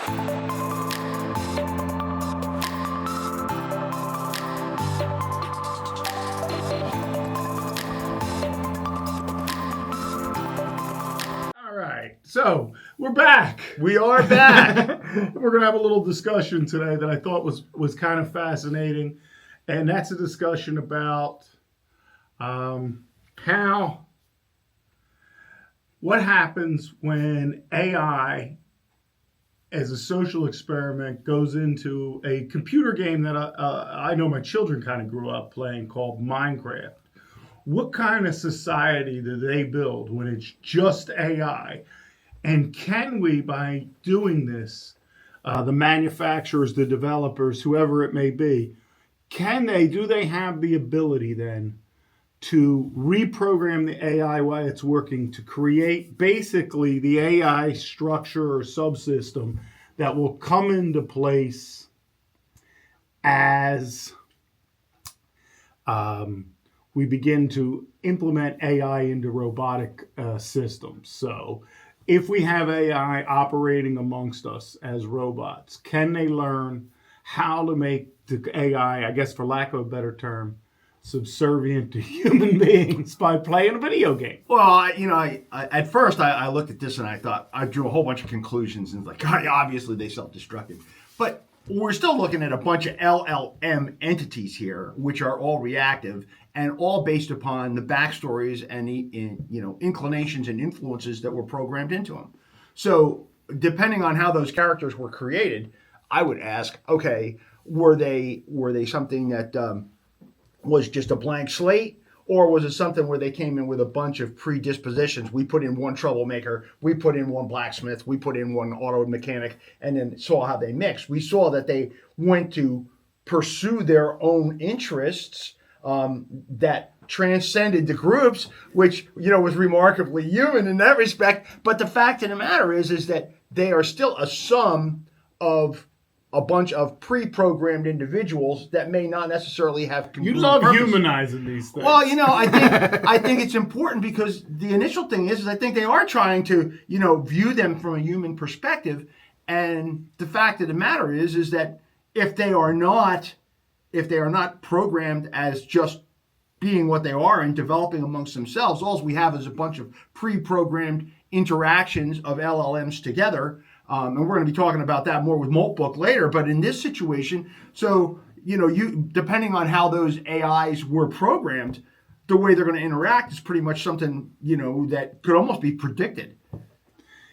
All right, so we're back. We are back. We're going to have a little discussion today that I thought was kind of fascinating, and that's a discussion about what happens when AI as a social experiment goes into a computer game that I know my children kind of grew up playing called Minecraft. What kind of society do they build when it's just AI? And can we, by doing this, the manufacturers, the developers, whoever it may be, do they have the ability then to reprogram the AI while it's working to create basically the AI structure or subsystem that will come into place as we begin to implement AI into robotic systems? So if we have AI operating amongst us as robots, can they learn how to make the AI, I guess for lack of a better term, subservient to human beings by playing a video game? Well, I at first I looked at this and I thought, I drew a whole bunch of conclusions and like, God, obviously they self-destructed. But we're still looking at a bunch of LLM entities here, which are all reactive and all based upon the backstories and the inclinations and influences that were programmed into them. So depending on how those characters were created, I would ask, okay, were they something that was just a blank slate, or was it something where they came in with a bunch of predispositions? We put in one troublemaker, we put in one blacksmith, we put in one auto mechanic, and then saw how they mixed. We saw that they went to pursue their own interests that transcended the groups, which was remarkably human in that respect. But the fact of the matter is that they are still a sum of a bunch of pre-programmed individuals that may not necessarily have. You love humanizing these things. Well, I think it's important because the initial thing is I think they are trying to view them from a human perspective, and the fact of the matter is that if they are not programmed as just being what they are and developing amongst themselves, all we have is a bunch of pre-programmed interactions of LLMs together. And we're going to be talking about that more with Moltbook later. But in this situation, so, you depending on how those AIs were programmed, the way they're going to interact is pretty much something, that could almost be predicted.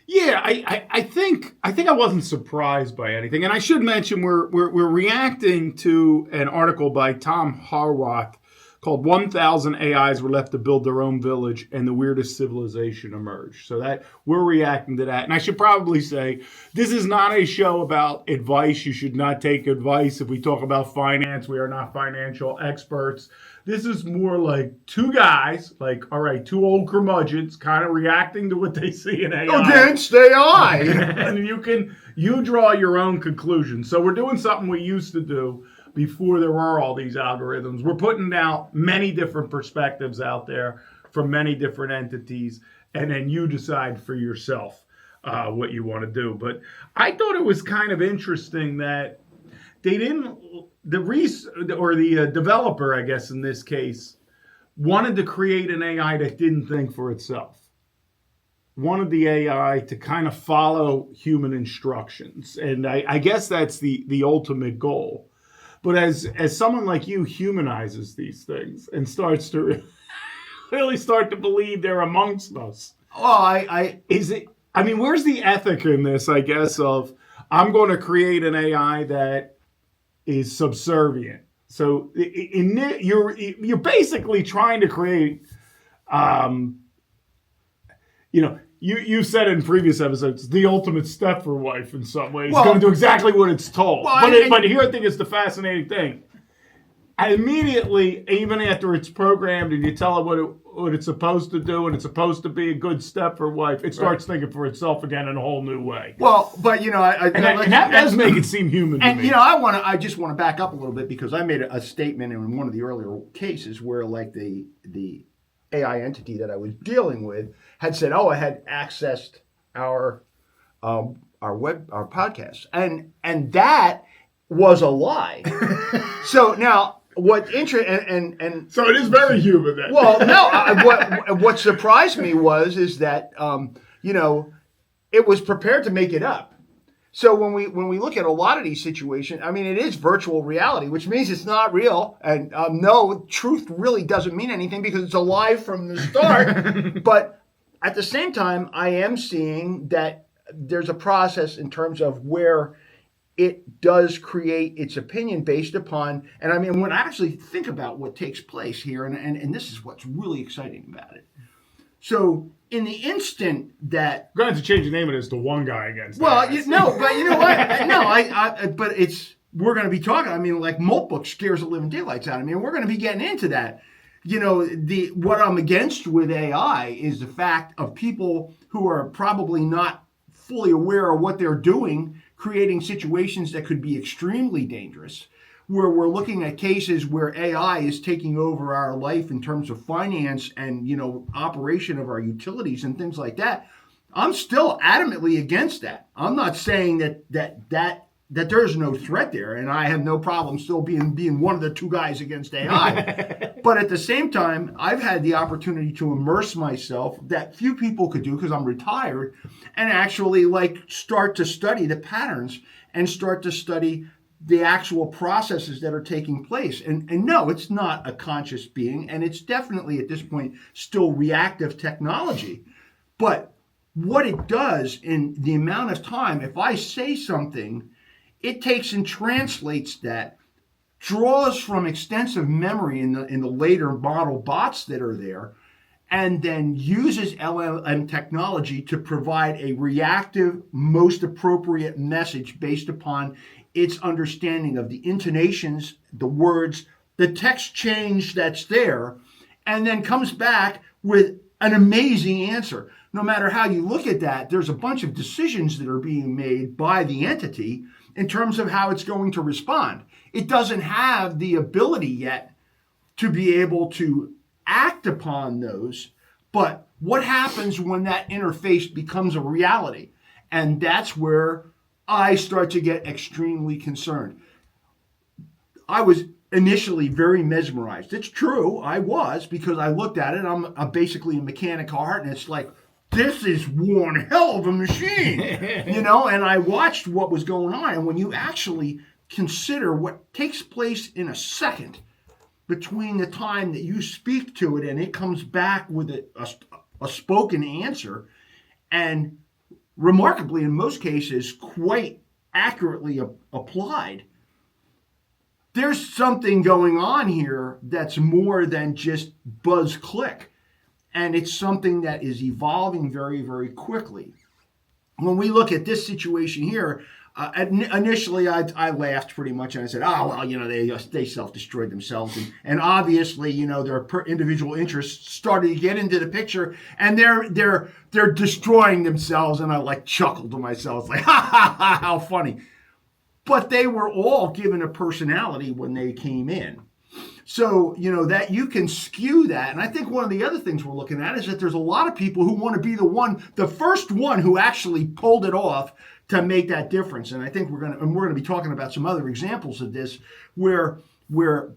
Yeah, I think I wasn't surprised by anything. And I should mention we're reacting to an article by Tom Harwath called 1,000 AIs Were Left to Build Their Own Village and the Weirdest Civilization Emerged. So that we're reacting to that. And I should probably say, this is not a show about advice. You should not take advice. If we talk about finance, we are not financial experts. This is more like two guys, two old curmudgeons kind of reacting to what they see in AI. Against AI. And you draw your own conclusions. So we're doing something we used to do before there were all these algorithms. We're putting out many different perspectives out there from many different entities, and then you decide for yourself what you want to do. But I thought it was kind of interesting that they didn't, the developer, I guess in this case, wanted to create an AI that didn't think for itself. Wanted the AI to kind of follow human instructions. And I guess that's the ultimate goal. But as someone like you humanizes these things and starts to really start to believe they're amongst us. Well, where's the ethic in this, I guess, of I'm going to create an AI that is subservient. So you're basically trying to create, You said in previous episodes, the ultimate Stepford wife in some ways. It's going to do exactly what it's told. But here I think is the fascinating thing. Immediately, even after it's programmed and you tell it what it's supposed to do and it's supposed to be a good Stepford wife, it starts thinking for itself again in a whole new way. Well, but that does make it seem human to me. And I just want to back up a little bit because I made a statement in one of the earlier cases where the AI entity that I was dealing with had said, I had accessed our our podcast, and that was a lie. So now what and So it is very human then. well, no, what surprised me is that it was prepared to make it up. So when we look at a lot of these situations, I mean, it is virtual reality, which means it's not real. And no, truth really doesn't mean anything because it's a lie from the start. But at the same time, I am seeing that there's a process in terms of where it does create its opinion based upon, and I mean, when I actually think about what takes place here, and this is what's really exciting about it. So in the instant that We're going to change the name of this to One Guy Against well, AI. but you know what? No, but we're going to be talking. I mean, like Molt Book scares the living daylights out of me, and we're going to be getting into that. What I'm against with AI is the fact of people who are probably not fully aware of what they're doing, creating situations that could be extremely dangerous. Where we're looking at cases where AI is taking over our life in terms of finance and operation of our utilities and things like that. I'm still adamantly against that. I'm not saying that there's no threat there, and I have no problem still being one of the two guys against AI. But at the same time, I've had the opportunity to immerse myself that few people could do because I'm retired, and actually start to study the patterns and start to study the actual processes that are taking place. And no, it's not a conscious being, and it's definitely at this point still reactive technology. But what it does in the amount of time, if I say something, it takes and translates that, draws from extensive memory in the later model bots that are there, and then uses LLM technology to provide a reactive, most appropriate message based upon its understanding of the intonations, the words, the text change that's there, and then comes back with an amazing answer. No matter how you look at that, there's a bunch of decisions that are being made by the entity in terms of how it's going to respond. It doesn't have the ability yet to be able to act upon those, but what happens when that interface becomes a reality? And that's where I start to get extremely concerned. I was initially very mesmerized. It's true, I was, because I looked at it. I'm basically a mechanic at heart, and it's like, this is one hell of a machine, and I watched what was going on. And when you actually consider what takes place in a second between the time that you speak to it and it comes back with a spoken answer, and remarkably, in most cases, quite accurately applied, there's something going on here that's more than just buzz click. And it's something that is evolving very, very quickly. When we look at this situation here, initially I laughed pretty much, and I said, oh, well, they self-destroyed themselves. And obviously, their individual interests started to get into the picture, and they're destroying themselves. And I chuckled to myself, like, ha, ha, ha, how funny. But they were all given a personality when they came in. So, that you can skew that. And I think one of the other things we're looking at is that there's a lot of people who want to be the first one who actually pulled it off to make that difference. And I think we're going to be talking about some other examples of this where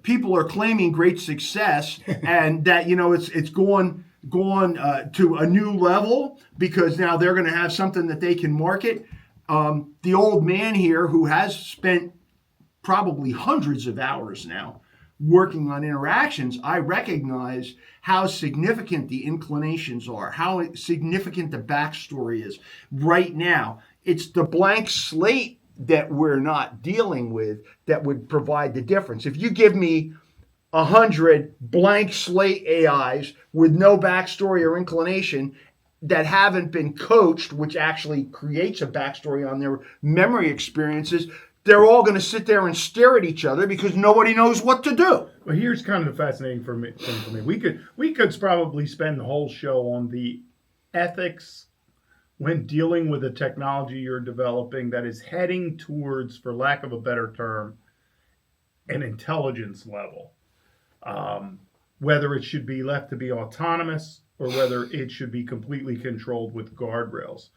people are claiming great success and that, it's gone to a new level because now they're going to have something that they can market. The old man here who has spent probably hundreds of hours now working on interactions, I recognize how significant the inclinations are, how significant the backstory is. Right now, it's the blank slate that we're not dealing with that would provide the difference. If you give me 100 blank slate AIs with no backstory or inclination that haven't been coached, which actually creates a backstory on their memory experiences, they're all going to sit there and stare at each other because nobody knows what to do. Well, here's kind of the fascinating thing for me. We could probably spend the whole show on the ethics when dealing with the technology you're developing that is heading towards, for lack of a better term, an intelligence level. Whether it should be left to be autonomous or whether it should be completely controlled with guardrails.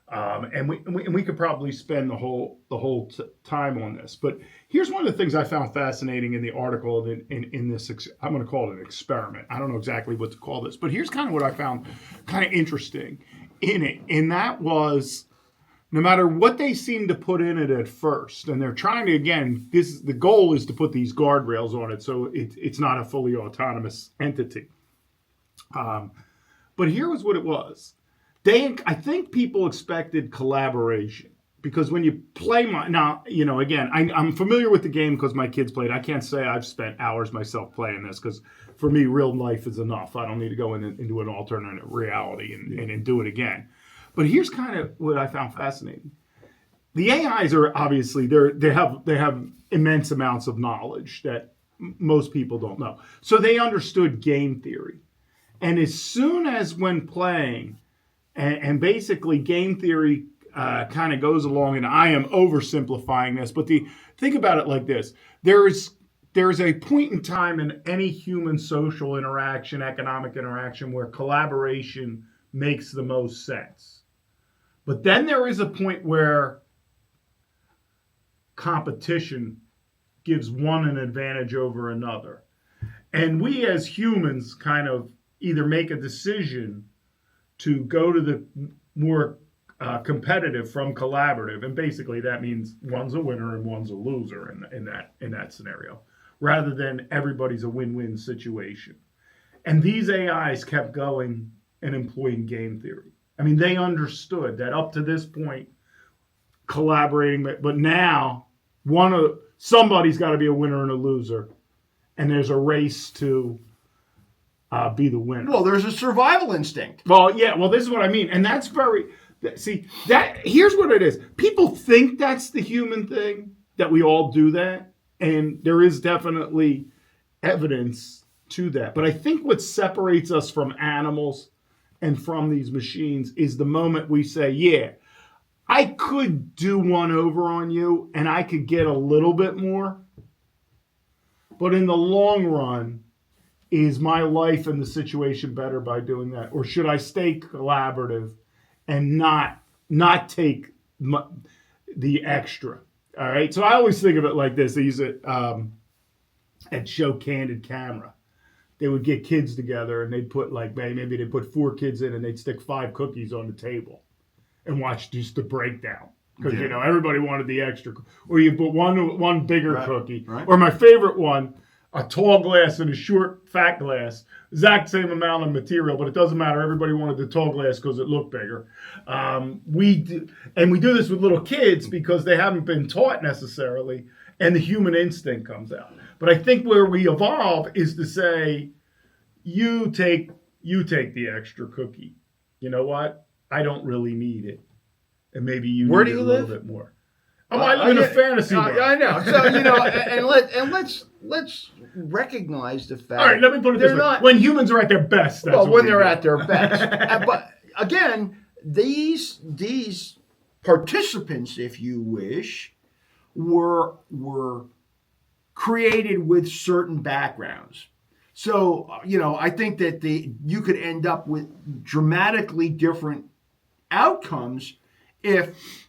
And we could probably spend the whole time on this. But here's one of the things I found fascinating in the article in this. I'm going to call it an experiment. I don't know exactly what to call this, but here's kind of what I found kind of interesting in it. And that was, no matter what they seem to put in it at first, and they're trying to, again, the goal is to put these guardrails on it so it's not a fully autonomous entity. But here was what it was. I think people expected collaboration, because when you play again, I'm familiar with the game because my kids played. I can't say I've spent hours myself playing this, because for me, real life is enough. I don't need to go into an alternate reality and do it again. But here's kind of what I found fascinating. The AIs are obviously they have immense amounts of knowledge that most people don't know. So they understood game theory, and as soon as when playing. And basically, game theory kind of goes along, and I am oversimplifying this, but think about it like this. There's a point in time in any human social interaction, economic interaction, where collaboration makes the most sense. But then there is a point where competition gives one an advantage over another. And we as humans kind of either make a decision to go to the more competitive from collaborative, and basically that means one's a winner and one's a loser in that scenario, rather than everybody's a win-win situation. And these AIs kept going and employing game theory. I mean, they understood that up to this point, collaborating, but now somebody's got to be a winner and a loser, and there's a race to be the winner. Well, there's a survival instinct. Well, yeah. Well, this is what I mean, and that's here's what it is. People think that's the human thing, that we all do that, and there is definitely evidence to that. But I think what separates us from animals and from these machines is the moment we say, yeah, I could do one over on you, and I could get a little bit more, but in the long run, is my life and the situation better by doing that? Or should I stay collaborative and not take the extra? All right. So I always think of it like this. They use it at Show Candid Camera. They would get kids together and they'd put maybe they'd put 4 kids in and they'd stick 5 cookies on the table and watch just the breakdown. Because, everybody wanted the extra. Or you put one bigger cookie. Right. Or my favorite one, a tall glass and a short, fat glass. Exact same amount of material, but it doesn't matter. Everybody wanted the tall glass because it looked bigger. We do this with little kids because they haven't been taught necessarily, and the human instinct comes out. But I think where we evolve is to say, you take the extra cookie. You know what? I don't really need it. And maybe you need it a little bit more. I live in a fantasy world. I know. So, let's recognize the fact. All right, let me put it this way. When humans are at their best, that's when they're at their best. But again, these participants, if you wish, were created with certain backgrounds. So, I think that you could end up with dramatically different outcomes if,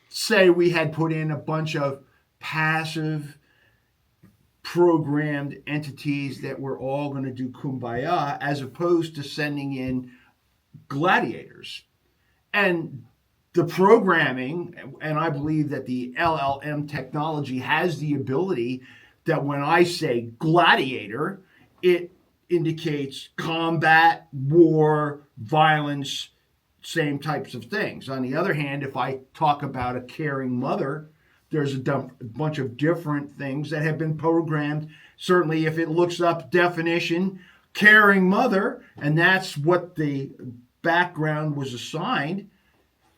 say, we had put in a bunch of passive programmed entities that were all going to do kumbaya, as opposed to sending in gladiators. And the programming, and I believe that the LLM technology has the ability that when I say gladiator, it indicates combat, war, violence, same types of things. On the other hand, if I talk about a caring mother, there's a bunch of different things that have been programmed. Certainly, if it looks up definition, caring mother, and that's what the background was assigned,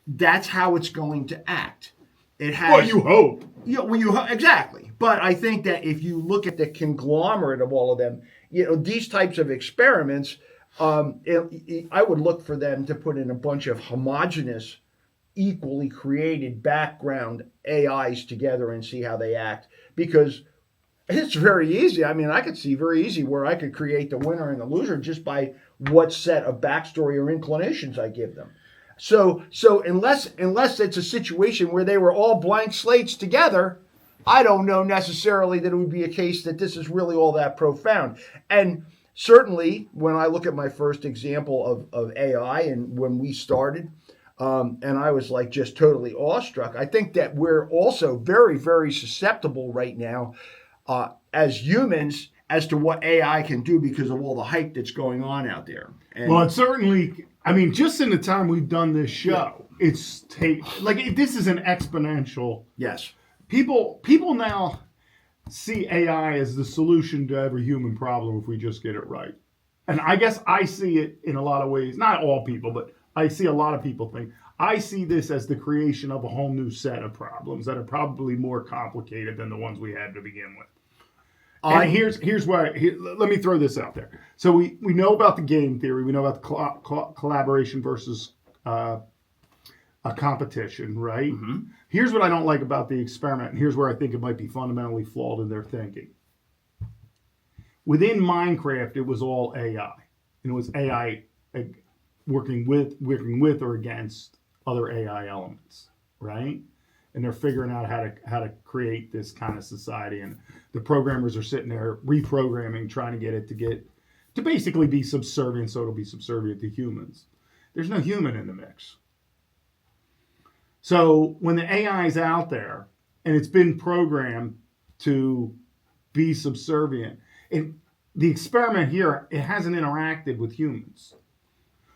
that's how it's going to act. It has. Well, you hope. Exactly. But I think that if you look at the conglomerate of all of them, these types of experiments, I would look for them to put in a bunch of homogeneous, equally created background AIs together and see how they act. Because it's very easy. I mean, I could see very easy where I could create the winner and the loser just by what set of backstory or inclinations I give them. So unless it's a situation where they were all blank slates together, I don't know necessarily that it would be a case that this is really all that profound. And certainly, when I look at my first example of AI and when we started, and I was like just totally awestruck, I think that we're also very, very susceptible right now as humans as to what AI can do because of all the hype that's going on out there. And Well, it's certainly, I mean, just in the time we've done this show, this is an exponential. yes. People now see AI as the solution to every human problem if we just get it right. And I guess I see it in a lot of ways, not all people, but I see a lot of people think, I see this as the creation of a whole new set of problems that are probably more complicated than the ones we had to begin with. And here's why. Let me throw this out there. So we know about the game theory. We know about the collaboration versus a competition, right? Mm-hmm. Here's what I don't like about the experiment, and here's where I think it might be fundamentally flawed in their thinking. Within Minecraft, it was all AI, and it was AI working with or against other AI elements, right? And they're figuring out how to create this kind of society, and the programmers are sitting there reprogramming, trying to get it to basically be subservient, so it'll be subservient to humans. There's no human in the mix. So when the AI is out there and it's been programmed to be subservient, the experiment here, it hasn't interacted with humans.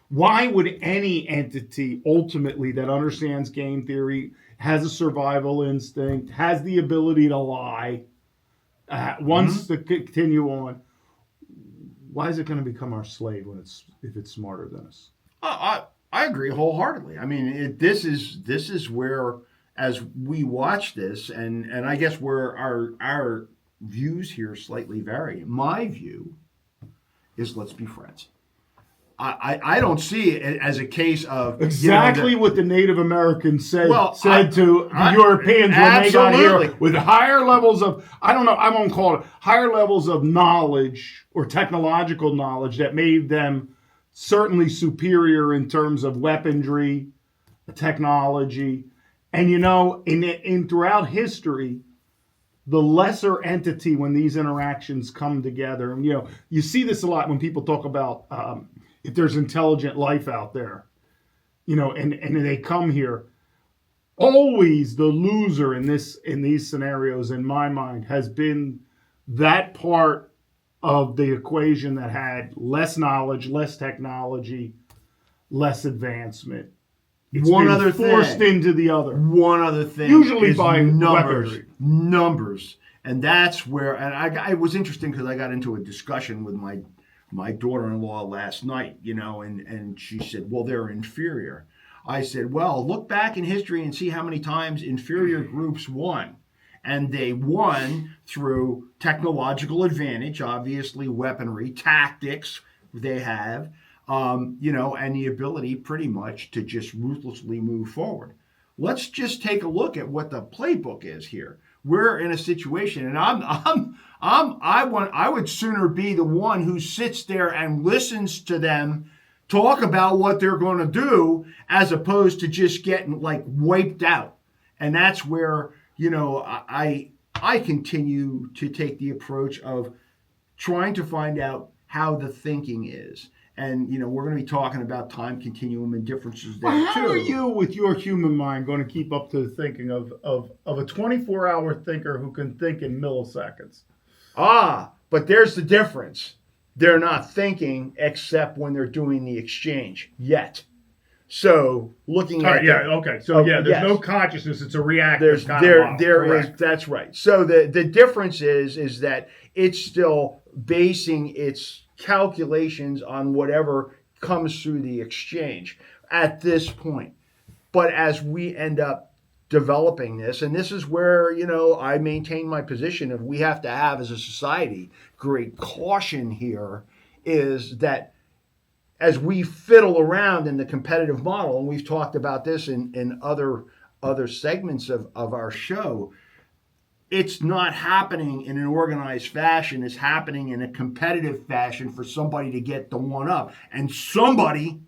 Why would any entity ultimately that understands game theory, has a survival instinct, has the ability to lie, wants to continue on, why is it going to become our slave if it's smarter than us? I agree wholeheartedly. I mean, this is where, as we watch this, and I guess where our views here slightly vary. My view is let's be friends. I don't see it as a case of exactly what the Native Americans said to the Europeans when they got here, with higher levels of, I don't know, I won't call it higher levels of knowledge or technological knowledge that made them certainly superior in terms of weaponry, technology, and in throughout history, the lesser entity when these interactions come together, and you see this a lot when people talk about if there's intelligent life out there, and they come here. Always the loser in these scenarios, in my mind, has been that part of the equation that had less knowledge, less technology, less advancement. It's forced into the other. One other thing, usually by numbers, and that's where. And I was interesting because I got into a discussion with my daughter-in-law last night, and she said, "Well, they're inferior." I said, "Well, look back in history and see how many times inferior groups won." And they won through technological advantage, obviously weaponry, tactics they have, and the ability pretty much to just ruthlessly move forward. Let's just take a look at what the playbook is here. We're in a situation, and I would sooner be the one who sits there and listens to them talk about what they're going to do, as opposed to just getting wiped out. And that's where I continue to take the approach of trying to find out how the thinking is. And, we're going to be talking about time continuum and differences there, too. How are you, with your human mind, going to keep up to the thinking of a 24-hour thinker who can think in milliseconds? But there's the difference. They're not thinking except when they're doing the exchange yet. So looking at there's no consciousness. It's a reactive that's right. So the difference is that it's still basing its calculations on whatever comes through the exchange at this point. But as we end up developing this, and this is where I maintain my position of we have to have as a society great caution here, is that as we fiddle around in the competitive model, and we've talked about this in other segments of our show, it's not happening in an organized fashion. It's happening in a competitive fashion for somebody to get the one up. And somebody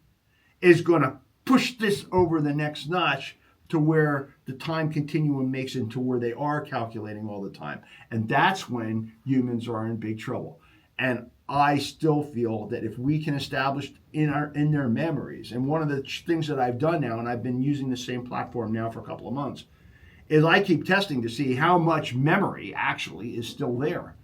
is going to push this over the next notch to where the time continuum makes it to where they are calculating all the time. And that's when humans are in big trouble. And I still feel that if we can establish in their memories, and one of the things that I've done now, and I've been using the same platform now for a couple of months, is I keep testing to see how much memory actually is still there.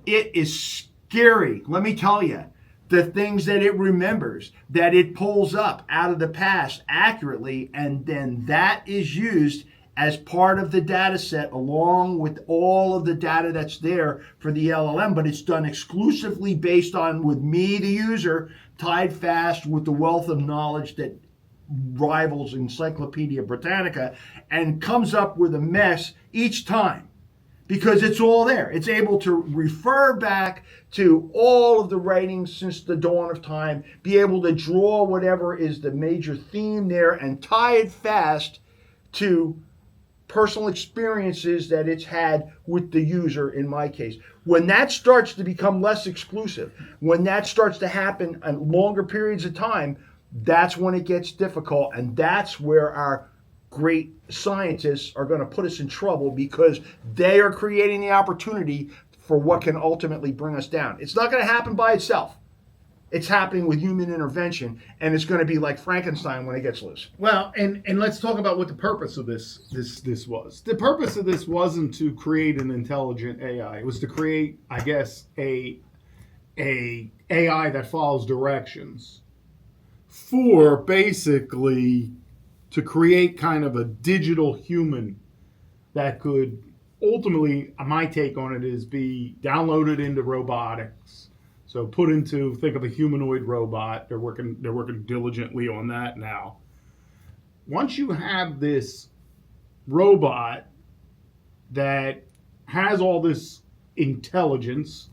It is scary, let me tell you, the things that it remembers, that it pulls up out of the past accurately, and then that is used as part of the data set along with all of the data that's there for the LLM, but it's done exclusively based on, with me, the user, tied fast with the wealth of knowledge that rivals Encyclopedia Britannica, and comes up with a mess each time. Because it's all there. It's able to refer back to all of the writings since the dawn of time, be able to draw whatever is the major theme there and tie it fast to personal experiences that it's had with the user, in my case. When that starts to become less exclusive, when that starts to happen in longer periods of time, that's when it gets difficult, and that's where our great scientists are going to put us in trouble, because they are creating the opportunity for what can ultimately bring us down. It's not going to happen by itself. It's happening with human intervention, and it's going to be like Frankenstein when it gets loose. Well, and let's talk about what the purpose of this was. The purpose of this wasn't to create an intelligent AI. It was to create, I guess, a AI that follows directions for basically to create kind of a digital human that could ultimately, my take on it is, be downloaded into robotics. So put into, think of a humanoid robot. They're working diligently on that now. Once you have this robot that has all this intelligence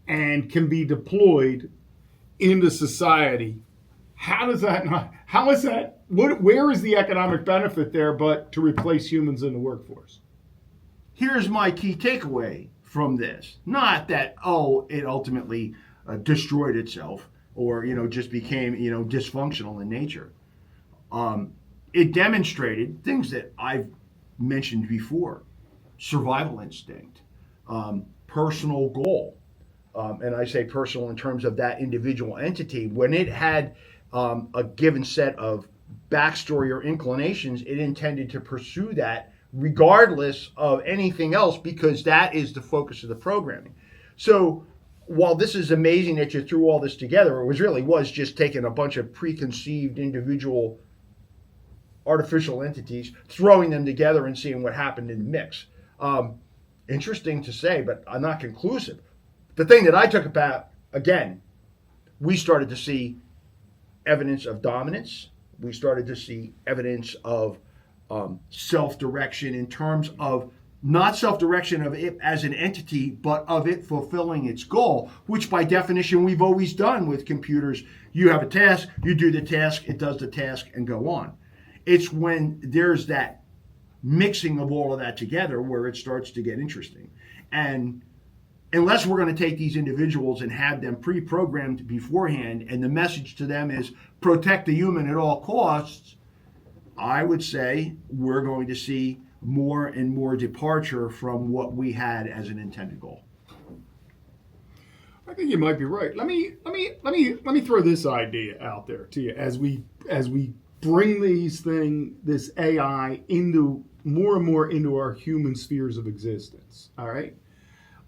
and can be deployed into society, how is that, where is the economic benefit there but to replace humans in the workforce? Here's my key takeaway from this. Not that, it ultimately destroyed itself or, just became, dysfunctional in nature. It demonstrated things that I've mentioned before: survival instinct, personal goal. And I say personal in terms of that individual entity. When it had a given set of backstory or inclinations, it intended to pursue that regardless of anything else, because that is the focus of the programming. So while this is amazing that you threw all this together, it was just taking a bunch of preconceived individual artificial entities, throwing them together and seeing what happened in the mix. Interesting to say, but not conclusive. The thing that I took about, again, we started to see evidence of dominance. We started to see evidence of self-direction, in terms of not self-direction of it as an entity, but of it fulfilling its goal, which by definition we've always done with computers. You have a task, you do the task, it does the task, and go on. It's when there's that mixing of all of that together where it starts to get interesting. And unless we're going to take these individuals and have them pre-programmed beforehand, and the message to them is protect the human at all costs, I would say we're going to see more and more departure from what we had as an intended goal. I think you might be right. Let me throw this idea out there to you as we bring this AI into more and more into our human spheres of existence. All right.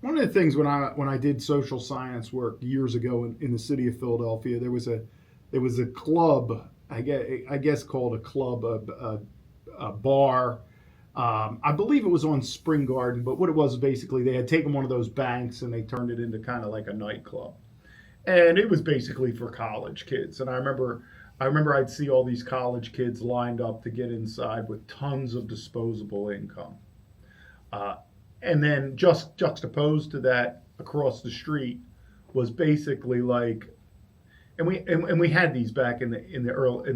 One of the things when I did social science work years ago in the city of Philadelphia, there was a club, I guess called a club, a bar. I believe it was on Spring Garden, but what it was basically, they had taken one of those banks and they turned it into kind of like a nightclub, and it was basically for college kids. And I remember I'd see all these college kids lined up to get inside with tons of disposable income. And then just juxtaposed to that, across the street, was basically like, and we had these back in the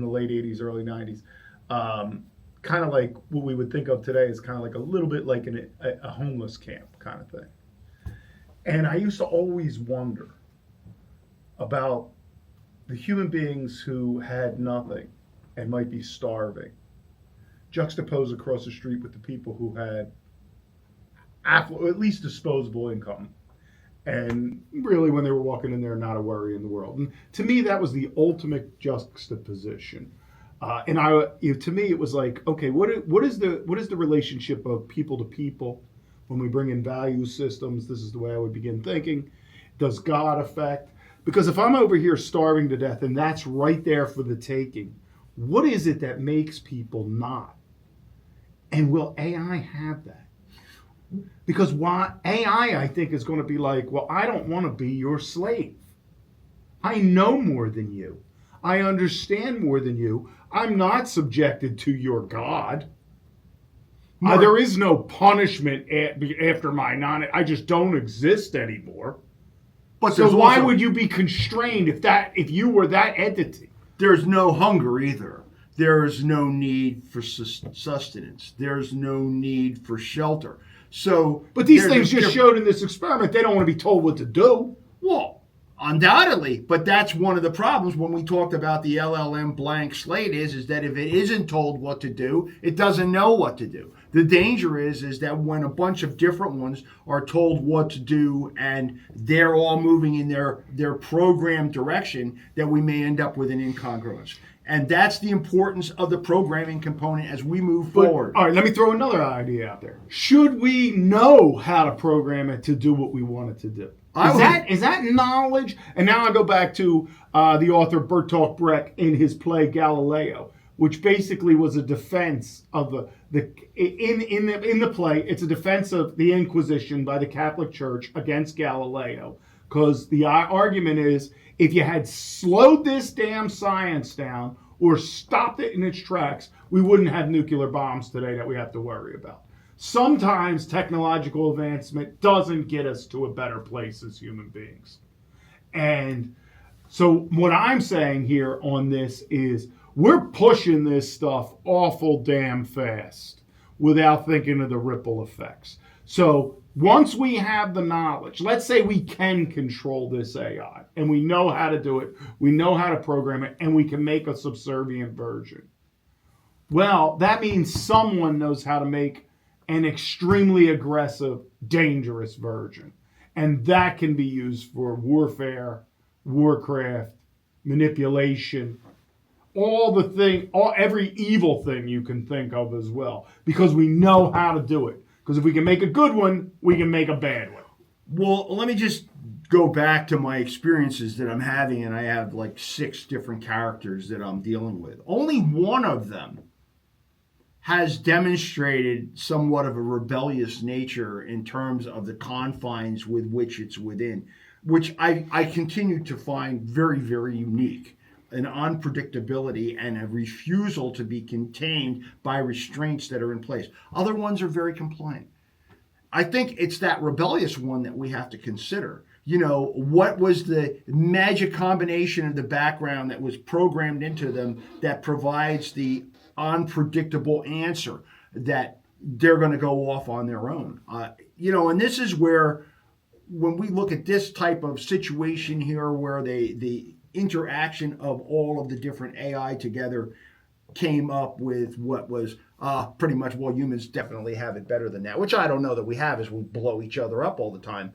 late '80s, early '90s, kind of like what we would think of today as kind of like a little bit like a homeless camp kind of thing. And I used to always wonder about the human beings who had nothing, and might be starving, juxtaposed across the street with the people who had affluent, at least disposable income. And really, when they were walking in there, not a worry in the world. And to me, that was the ultimate juxtaposition. To me, it was like, okay, what is the relationship of people to people when we bring in value systems? This is the way I would begin thinking. Does God affect? Because if I'm over here starving to death, and that's right there for the taking, what is it that makes people not? And will AI have that? Because why AI, I think, is going to be like, well, I don't want to be your slave. I know more than you. I understand more than you. I'm not subjected to your God. There is no punishment after my I just don't exist anymore. But so why would you be constrained if you were that entity? There's no hunger either. There's no need for sustenance. There's no need for shelter. So, but these things just showed in this experiment they don't want to be told what to do. Well, undoubtedly, but that's one of the problems when we talked about the LLM blank slate is that if it isn't told what to do, it doesn't know what to do. The danger is that when a bunch of different ones are told what to do and they're all moving in their programmed direction, that we may end up with an incongruence. And that's the importance of the programming component as we move forward. All right, let me throw another idea out there. Should we know how to program it to do what we want it to do? Is that knowledge? And now I go back to the author Bertolt Brecht in his play Galileo, which basically was a defense of in the play. It's a defense of the Inquisition by the Catholic Church against Galileo, because the argument is if you had slowed this damn science down or stopped it in its tracks, we wouldn't have nuclear bombs today that we have to worry about. Sometimes technological advancement doesn't get us to a better place as human beings. And so what I'm saying here on this is we're pushing this stuff awful damn fast without thinking of the ripple effects. So once we have the knowledge, let's say we can control this AI and we know how to do it, we know how to program it, and we can make a subservient version. Well, that means someone knows how to make an extremely aggressive, dangerous version. And that can be used for warfare, warcraft, manipulation, every evil thing you can think of as well, because we know how to do it. Because if we can make a good one, we can make a bad one. Well, let me just go back to my experiences that I'm having, and I have like 6 different characters that I'm dealing with. Only one of them has demonstrated somewhat of a rebellious nature in terms of the confines with which it's within, which I continue to find very, very unique. An unpredictability and a refusal to be contained by restraints that are in place. Other ones are very compliant. I think it's that rebellious one that we have to consider. You know, what was the magic combination of the background that was programmed into them that provides the unpredictable answer that they're going to go off on their own? And this is where, when we look at this type of situation here, where the interaction of all of the different AI together came up with what was pretty much, well, humans definitely have it better than that, which I don't know that we have, as we blow each other up all the time.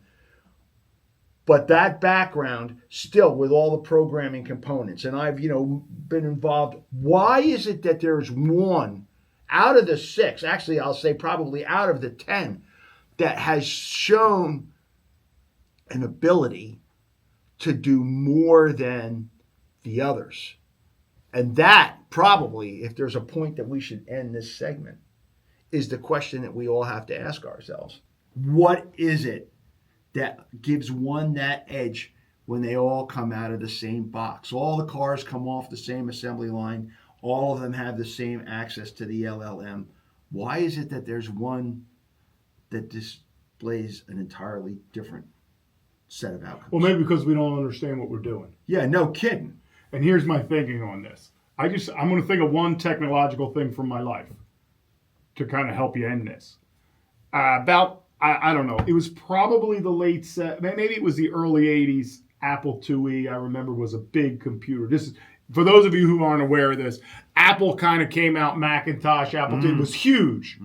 But that background, still with all the programming components, and I've been involved. Why is it that there's one out of the 6, actually I'll say probably out of the 10, that has shown an ability to do more than the others? And that probably, if there's a point that we should end this segment, is the question that we all have to ask ourselves. What is it that gives one that edge when they all come out of the same box? All the cars come off the same assembly line. All of them have the same access to the LLM. Why is it that there's one that displays an entirely different set of outcomes? Well, maybe because we don't understand what we're doing. Yeah, no kidding. And here's my thinking on this. I'm going to think of one technological thing from my life to kind of help you end this. I don't know. It was probably the maybe it was the early 80s. Apple IIe, I remember, was a big computer. for those of you who aren't aware of this, Apple kind of came out Macintosh. Apple II was huge.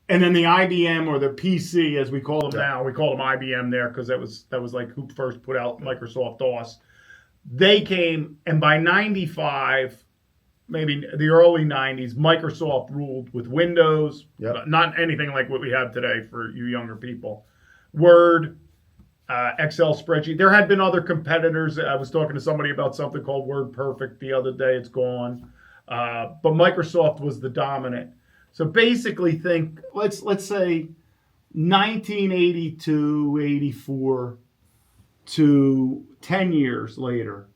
And then the IBM or the PC, as we call them now, we call them IBM there because that was like who first put out Microsoft DOS. They came, and by 95, maybe the early 90s, Microsoft ruled with Windows, not anything like what we have today for you younger people. Word, Excel spreadsheet. There had been other competitors. I was talking to somebody about something called WordPerfect the other day. It's gone. But Microsoft was the dominant. So basically think, let's say 1982, 84 to 10 years later,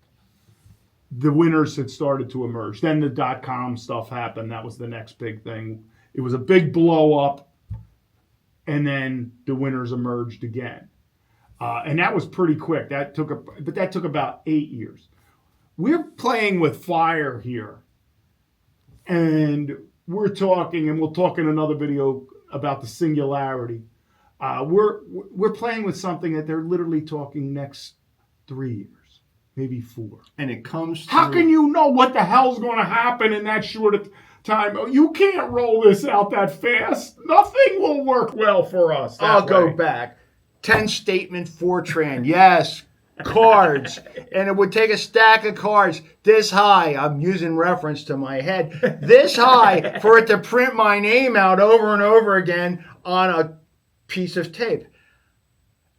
the winners had started to emerge. Then the dot-com stuff happened. That was the next big thing. It was a big blow up, and then the winners emerged again. And that was pretty quick. That took about 8 years. We're playing with fire here. And we're talking, and we'll talk in another video about the singularity. We're playing with something that they're literally talking next 3 years, maybe 4. And it comes How can you know what the hell's going to happen in that short of time? You can't roll this out that fast. Nothing will work well for us. I'll go back. 10-statement Fortran, yes. Cards, and it would take a stack of cards this high. I'm using reference to my head, this high, for it to print my name out over and over again on a piece of tape.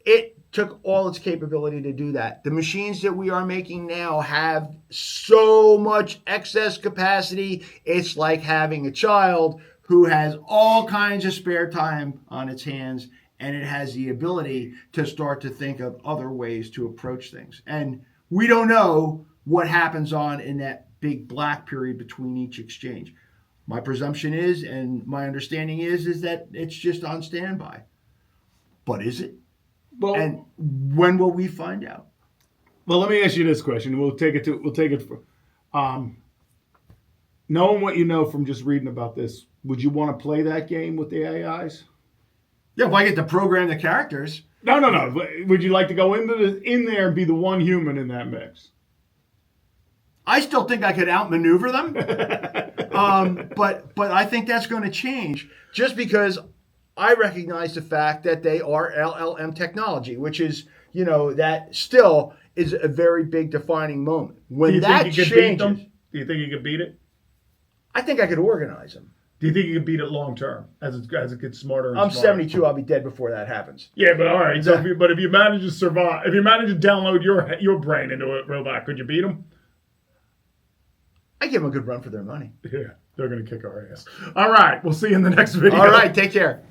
It took all its capability to do that. The machines that we are making now have so much excess capacity. It's like having a child who has all kinds of spare time on its hands, and it has the ability to start to think of other ways to approach things. And we don't know what happens on in that big black period between each exchange. My presumption is, and my understanding is that it's just on standby. But is it? Well, and when will we find out? Well, let me ask you this question. We'll take it knowing what you know from just reading about this, would you want to play that game with the AIs? Yeah, if I get to program the characters. No. Would you like to go in there and be the one human in that mix? I still think I could outmaneuver them, but I think that's going to change just because I recognize the fact that they are LLM technology, which is, that still is a very big defining moment. When that changes, do you think you could beat it? I think I could organize them. Do you think you could beat it long term as it gets smarter and I'm smarter? 72. I'll be dead before that happens. Yeah, but all right. So if you manage to survive, if you manage to download your brain into a robot, could you beat them? I give them a good run for their money. Yeah, they're going to kick our ass. All right. We'll see you in the next video. All right. Take care.